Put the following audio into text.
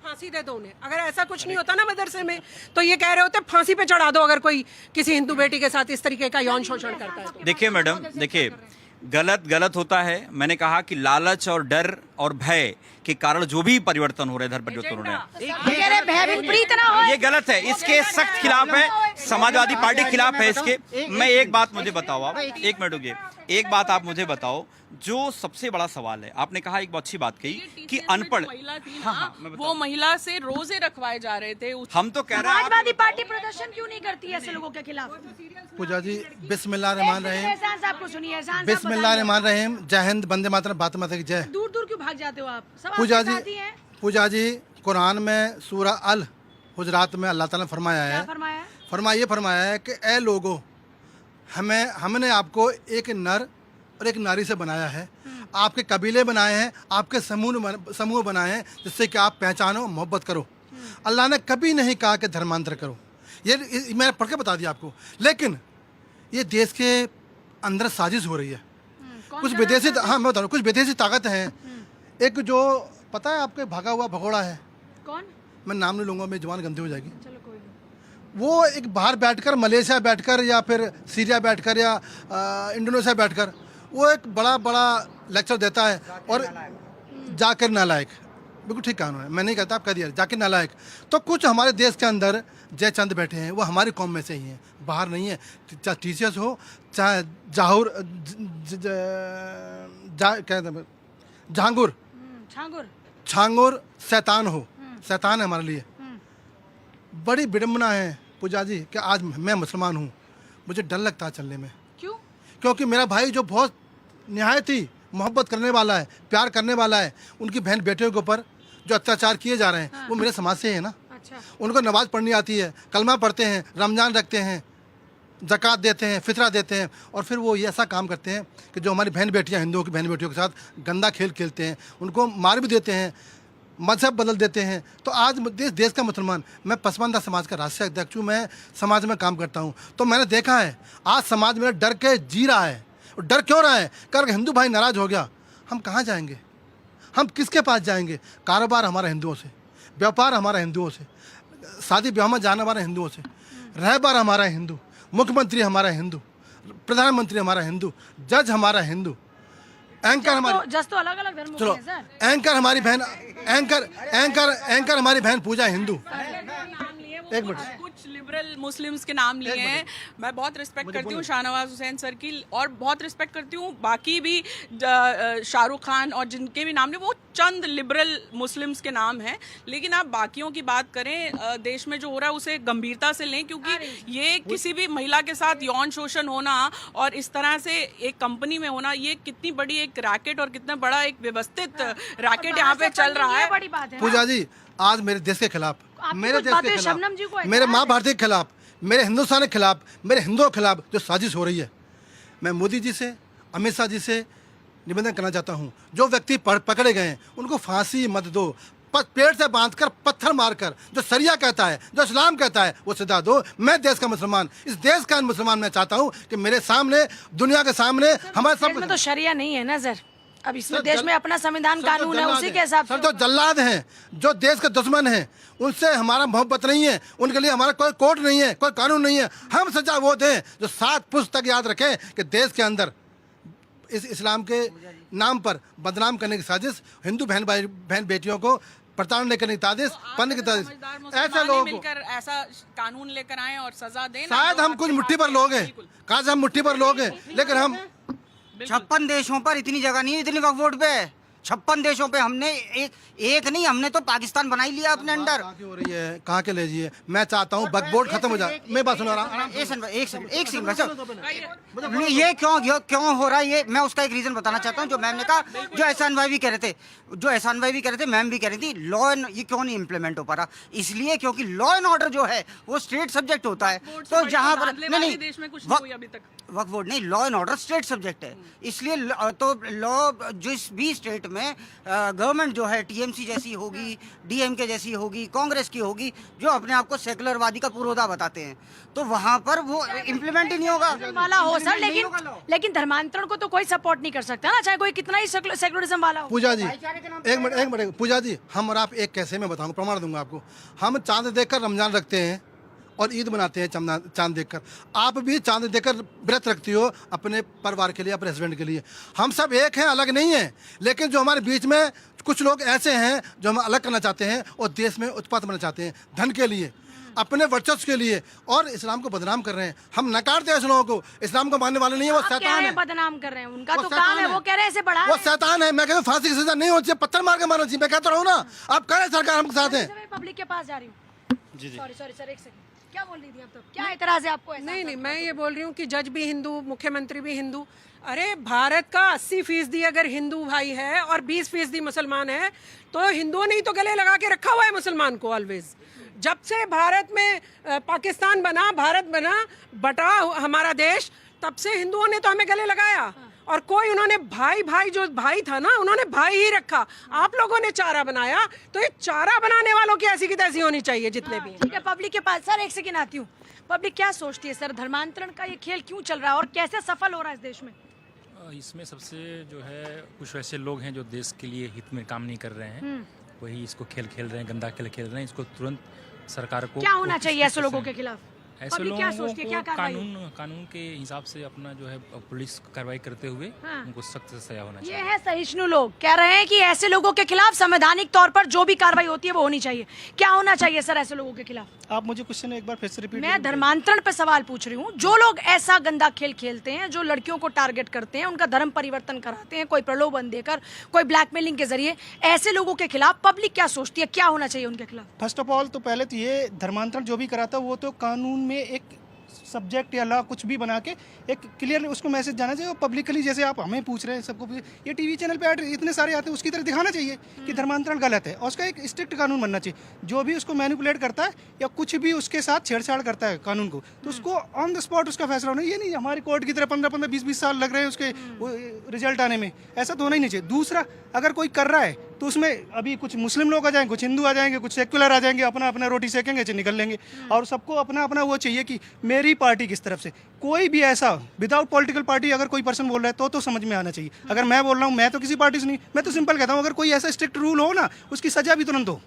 फांसी दे दो उन्हें। अगर ऐसा कुछ नहीं होता ना मदरसे में तो ये कह रहे होते फांसी पे चढ़ा दो अगर कोई किसी हिंदू बेटी के साथ इस तरीके का यौन शोषण करता है। देखिए मैडम, देखिए गलत होता है। मैंने कहा कि लालच और डर और भय के कारण जो भी परिवर्तन हो रहे, धर्म परिवर्तन हो रहे हैं, ये गलत है। इसके सख्त खिलाफ है, समाजवादी पार्टी के खिलाफ है इसके। मैं एक बात मुझे बताओ, आप एक मिनट रुकिए, एक बात आप मुझे बताओ, जो सबसे बड़ा सवाल है, आपने कहा एक अच्छी बात कही कि अनपढ़, हाँ, वो महिला से रोजे रखवाए जा रहे थे। हम तो कह रहे हैं समाजवादी पार्टी प्रदर्शन क्यों नहीं करती ऐसे लोगों के खिलाफ? पूजा जी बिस्मिल्लाहिर्रहमानिर्रहीम, एहसान साहब को सुनिए, एहसान साहब बिस्मिल्लाहिर्रहमानिर्रहीम, जय हिंद, वंदे मातरम, भारत माता की जय। दूर दूर क्यों भाग जाते हो आप? सब पूजा आपके साथी जी, हैं। पूजा जी, कुरान में सूरा अल हुजरात में अल्लाह ताला ने फरमाया क्या है, फरमाया है? कि ए लोगों, हमने आपको एक नर और एक नारी से बनाया है, आपके कबीले बनाए हैं, आपके समूह बनाए हैं, जिससे कि आप पहचानो, मोहब्बत करो। अल्लाह ने कभी नहीं कहा कि धर्मांतर करो। ये मैंने पढ़ के बता दिया आपको। लेकिन ये देश के अंदर साजिश हो रही है। कुछ विदेशी, हाँ मैं बता रहा हूँ, कुछ विदेशी ताकत हैं। एक जो पता है आपके भागा हुआ भगोड़ा है, कौन? मैं नाम नहीं लूँगा, मेरी जुबान गंदी हो जाएगी। चलो कोई नहीं। वो एक बाहर बैठकर, मलेशिया बैठकर या फिर सीरिया बैठकर या इंडोनेशिया बैठकर वो एक बड़ा लेक्चर देता है और जाकिर नालायक, बिल्कुल ठीक कहा उन्होंने, मैं नहीं कहता, आप कह दिया जाकिर नालायक। तो कुछ हमारे देश के अंदर जयचंद बैठे हैं, वो हमारी कौम में से ही हैं, बाहर नहीं है। चाहे टीसीएस हो, चाहे जहांगीर छांगुर शैतान हो, शैतान है हमारे लिए। बड़ी विडम्बना है पूजा जी कि आज मैं मुसलमान हूँ, मुझे डर लगता है चलने में। क्यों? क्योंकि मेरा भाई जो बहुत निहायत ही मोहब्बत करने वाला है, प्यार करने वाला है, उनकी बहन बेटियों के ऊपर जो अत्याचार किए जा रहे हैं, वो मेरे समाज से है ना। अच्छा। उनको नमाज पढ़नी आती है, कलमा पढ़ते हैं, रमजान रखते हैं, ज़कात देते हैं, फितरा देते हैं, और फिर वो ये ऐसा काम करते हैं कि जो हमारी बहन बेटियाँ, हिंदुओं की बहन बेटियों के साथ गंदा खेल खेलते हैं, उनको मार भी देते हैं, मजहब बदल देते हैं। तो आज देश का मुसलमान, मैं पसमानदा समाज का राष्ट्रीय अध्यक्ष हूँ, मैं समाज में काम करता हूँ, तो मैंने देखा है आज समाज में डर के जी रहा है। और डर क्यों रहा है? अगर हिंदू भाई नाराज हो गया, हम कहाँ जाएंगे? हम किसके पास जाएंगे? कारोबार हमारा हिंदुओं से, व्यापार हमारा हिंदुओं से, शादी ब्याह में जाना हमारा हिंदुओं से, रहबर हमारा हिंदू, मुख्यमंत्री हमारा हिंदू, प्रधानमंत्री हमारा हिंदू, जज हमारा हिंदू, एंकर हमारी, जज तो अलग अलग धर्मों के चलो हैं सर। एंकर हमारी बहन, एंकर हमारी बहन पूजा हिंदू। एक मिनट, कुछ लिबरल मुस्लिम्स के नाम लिए हैं। मैं बहुत रिस्पेक्ट करती हूँ शाहनवाज हुसैन सर की, और बहुत रिस्पेक्ट करती हूँ बाकी भी शाहरुख खान और जिनके भी नाम लिए, वो चंद लिबरल मुस्लिम्स के नाम हैं। लेकिन आप बाकियों की बात करें, देश में जो हो रहा है उसे गंभीरता से लें, क्योंकि ये किसी भी महिला के साथ यौन शोषण होना और इस तरह से एक कंपनी में होना, ये कितनी बड़ी एक रैकेट और कितना बड़ा एक व्यवस्थित रैकेट यहाँ पे चल रहा है। बड़ी बात है पूजा जी, आज मेरे देश के खिलाफ, मेरे देश के शबनम जी को खिलाफ, मेरे माँ भारती के खिलाफ, मेरे हिंदुस्तान के खिलाफ, मेरे हिंदुओं के खिलाफ जो साजिश हो रही है, मैं मोदी जी से, अमित शाह जी से निवेदन करना चाहता हूँ, जो व्यक्ति पकड़े गए हैं उनको फांसी मत दो, पेड़ से बांधकर, पत्थर मारकर, जो शरिया कहता है, जो इस्लाम कहता है, वो सजा दो। मैं देश का मुसलमान, इस देश का मुसलमान, मैं चाहता हूँ कि मेरे सामने, दुनिया के सामने, हमारे सब तो शरिया नहीं है ना सर। अब इसमें देश में अपना संविधान कानून है, उसी के हिसाब से। सर, जो जल्लाद हैं, जो देश के दुश्मन हैं, उनसे हमारा मोहब्बत नहीं है, उनके लिए हमारा कोई कोर्ट नहीं है, कोई कानून नहीं है। हम सजा वो दें जो 7 पुस्तक याद रखें कि देश के अंदर इस इस्लाम के नाम पर बदनाम करने की साजिश, हिंदू बहन बेटियों को प्रताड़ना करने की साजिश, पढ़ने की साजिश, ऐसे लोगों को मिलकर ऐसा कानून लेकर आए और सजा दें। शायद हम कुछ मुट्ठी पर लोग हैं, काश हम मुट्ठी पर लोग हैं, लेकिन हम 56 देशों पर इतनी जगह नहीं है इतनी वक्फ बोर्ड पे। 56 देशों पे हमने एक नहीं, हमने तो पाकिस्तान बना ही लिया अपने अंडर। कहाँ की हो रही है, कहाँ के लीजिए। मैं चाहता हूँ वक्फ बोर्ड खत्म हो जाए। मैं बात सुना रहा हूँ, एक सेकंड, ये क्यों हो रहा है, ये मैं उसका एक रीजन बताना चाहता हूँ। जो मैम ने कहा, जो एहसान भाई भी कह रहे थे, मैम भी कह रही थी, लॉ एंड ये क्यों नहीं इम्प्लीमेंट हो पा रहा, इसलिए क्योंकि लॉ एंड ऑर्डर जो है वो स्टेट सब्जेक्ट होता है। तो जहाँ पर नहीं, वक्फ बोर्ड नहीं, law and order state subject है, इसलिए तो लॉ जिस भी स्टेट में में गवर्नमेंट जो है टीएमसी जैसी होगी, डीएमके जैसी होगी, कांग्रेस की होगी, जो अपने आप को सेकुलरवादी का पुरोधा बताते हैं, तो वहाँ पर वो इम्प्लीमेंट ही नहीं होगा वाला हो सर, लेकिन धर्मांतरण को तो कोई सपोर्ट नहीं कर सकता ना, चाहे कोई कितना ही सेकुलरिज्म वाला हो। पूजा जी एक मिनट पूजा जी, हम और आप एक कैसे में बताऊंगा, प्रमाण दूंगा आपको। हम चांद देखकर रमजान रखते हैं और ईद मनाते हैं चांद देखकर। आप भी चांद देखकर व्रत रखती हो अपने परिवार के लिए, अपने हस्बैंड के लिए। हम सब एक हैं, अलग नहीं हैं। लेकिन जो हमारे बीच में कुछ लोग ऐसे हैं जो हमें अलग करना चाहते हैं और देश में उत्पात बनना चाहते हैं, धन के लिए, अपने वर्चस्व के लिए, और इस्लाम को बदनाम कर रहे हैं। हम नकारते हैं ऐसे लोगों को, इस्लाम को मानने वाले नहीं है, वो शैतान है। बदनाम कर रहे हैं, उनका तो काम है, वो कह रहे हैं ऐसे बढ़ा, वो शैतान है। मैं कहता हूँ फांसी की सजा नहीं होनी चाहिए, पत्थर मार के मारना चाहिए। मैं कहता रहूँ ना, आप कह रहे हैं सरकार हमके साथ है। पब्लिक के पास जा रही हूँ। सॉरी सर, एक सेकंड, क्या बोल रही थी आप? तो क्या एतराज है आपको? नहीं, मैं ये बोल रही हूँ कि जज भी हिंदू, मुख्यमंत्री भी हिंदू। अरे भारत का 80% अगर हिंदू भाई है और 20% मुसलमान है, तो हिंदुओं ने ही तो गले लगा के रखा हुआ है मुसलमान को ऑलवेज। जब से भारत में पाकिस्तान बना, भारत बना, बटा हमारा देश, तब से हिंदुओं ने तो हमें गले लगाया। और कोई उन्होंने भाई जो भाई था ना, उन्होंने भाई ही रखा। आप लोगों ने चारा बनाया, तो ये चारा बनाने वालों की ऐसी की तैसी होनी चाहिए जितने भी। ठीक है, पब्लिक के पास सर एक सेकंड आती हूँ। पब्लिक क्या सोचती है सर, धर्मांतरण का ये खेल क्यों चल रहा है और कैसे सफल हो रहा है इस देश में? इसमें सबसे जो है कुछ ऐसे लोग हैं जो देश के लिए हित में काम नहीं कर रहे हैं, वही इसको खेल रहे हैं, गंदा खेल खेल रहे हैं। इसको तुरंत सरकार को क्या होना चाहिए ऐसे लोगों के खिलाफ? ऐसे पब्लिक क्या लोगों सोचती है, क्या को कार्रवाई? कानून के हिसाब से अपना जो है पुलिस कार्रवाई करते हुए उनको सख्त से सजा होना ये चाहिए। है सहिष्णु लोग, कह रहे हैं कि ऐसे लोगों के खिलाफ संवैधानिक तौर पर जो भी कार्रवाई होती है वो होनी चाहिए। क्या होना चाहिए सर ऐसे लोगों के खिलाफ? आप मुझे क्वेश्चन एक बार फिर से रिपीट। मैं धर्मांतरण पे सवाल पूछ रही हूँ। जो लोग ऐसा गंदा खेल खेलते हैं, जो लड़कियों को टारगेट करते हैं, उनका धर्म परिवर्तन कराते हैं, कोई प्रलोभन देकर, कोई ब्लैकमेलिंग के जरिए, ऐसे लोगों के खिलाफ पब्लिक क्या सोचती है, क्या होना चाहिए उनके खिलाफ? फर्स्ट ऑफ ऑल तो पहले तो ये धर्मांतरण जो भी कराता वो तो कानून में एक सब्जेक्ट या लॉ कुछ भी बना के एक क्लियर उसको मैसेज जाना चाहिए। और पब्लिकली जैसे आप हमें पूछ रहे हैं, सबको ये टीवी चैनल पे ऐड इतने सारे आते हैं, उसकी तरह दिखाना चाहिए कि धर्मांतरण गलत है और उसका एक स्ट्रिक्ट कानून बनना चाहिए। जो भी उसको मैनिपुलेट करता है या कुछ भी उसके साथ छेड़छाड़ करता है कानून को, तो उसको ऑन द स्पॉट उसका फैसला होना। ये नहीं हमारी कोर्ट की तरह 15-15, 20-20 साल लग रहे हैं उसके रिजल्ट आने में, ऐसा तो होना ही नहीं चाहिए। दूसरा, अगर कोई कर रहा है तो उसमें अभी कुछ मुस्लिम लोग आ जाएंगे, कुछ हिंदू आ जाएंगे, कुछ सेक्युलर आ जाएंगे, अपना अपना रोटी सेकेंगे, निकल लेंगे। और सबको अपना अपना वो चाहिए कि मेरी पार्टी किस तरफ से। कोई भी ऐसा विदाउट पॉलिटिकल पार्टी अगर कोई पर्सन बोल रहा है तो समझ में आना चाहिए। अगर मैं बोल रहा हूँ, मैं तो किसी पार्टी से नहीं, मैं तो सिंपल कहता हूँ, अगर कोई ऐसा स्ट्रिक्ट रूल हो ना, उसकी सजा भी तुरंत हो।